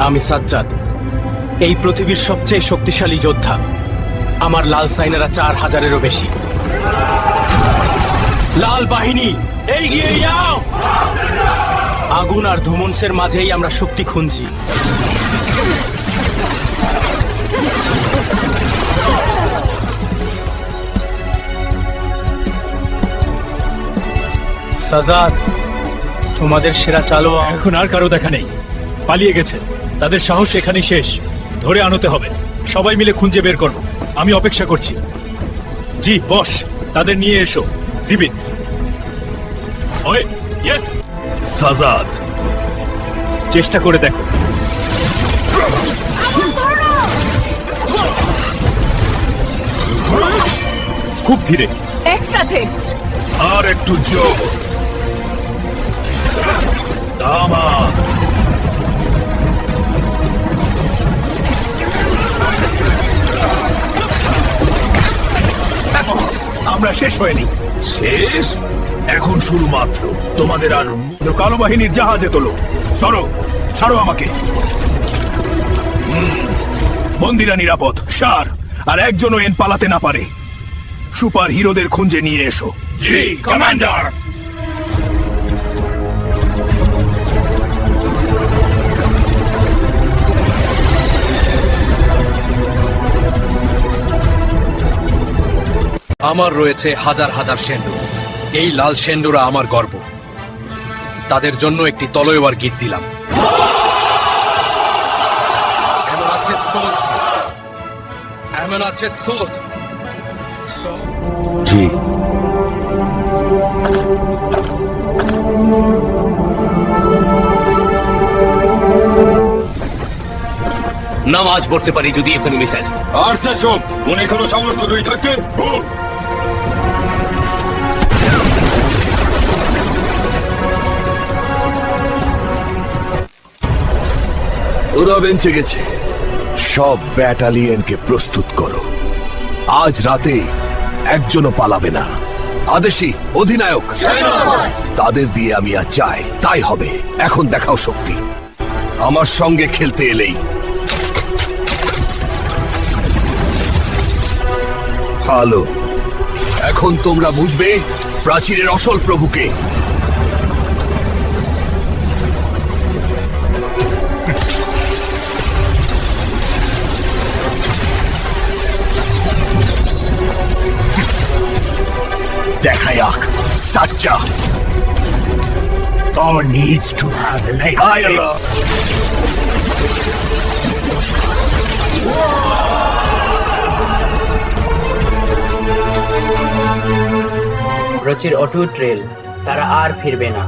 আমি সাজ্জাদ, এই পৃথিবীর সবচেয়ে শক্তিশালী যোদ্ধা। আমার লাল সাইনারা 4000-এরও বেশি। লাল বাহিনী এগিয়ে যাও! আগুন আর ধুমনসের মাঝেই আমরা শক্তি খুঁজি। সাজ্জাদ, তোমাদের সেরা চালো এখন আর কারো দেখা নেই, পালিয়ে গেছে। তাদের সাহস এখানেই শেষ। ধরে আনতে হবে, সবাই মিলে খুঁজে বের করব। আমি অপেক্ষা করছি। জি বস, তাদের নিয়ে এসো। জীবিত ওই ইয়েস সাজাদ, চেষ্টা করে দেখো। খুব ধীরে, একসাথে। আর একটু জোর। দামা আমরা শেষ হয়নি। শেষ? এখন শুরু মাত্র। তোমাদের আর কালো বাহিনীর জাহাজে তোলো। সরো, ছাড়ো আমাকে। বন্দিরা নিরাপদ। সার আর একজনও এন পালাতে না পারে। সুপার হিরোদের খুঁজে নিয়ে এসো। জি কমান্ডার। আমার রয়েছে হাজার হাজার সেন্ডু। এই লাল সেন্ডুরা আমার গর্ব। তাদের জন্য একটি তলোয়ার গিট দিলাম। জি। নামাজ পড়তে পারি যদি এখানে মিসাইল। আর সেসব মনে কোনো সমস্যা দুই থাকে। ওরা বেঁচে গেছে। সব ব্যাটালিয়নকে প্রস্তুত করো। আজ রাতে একজনও পালাবে না। আদেশি অধিনায়ক, তাদের দিয়ে আমি আর চাই তাই হবে। এখন দেখাও শক্তি। আমার সঙ্গে খেলতে এলেই ভালো। এখন তোমরা বুঝবে প্রাচীরের আসল প্রভুকে। দেখায়াক সাচ্চা। Thor needs to have an idea. রচির অটুট রেল, তারা আর ফিরবে না।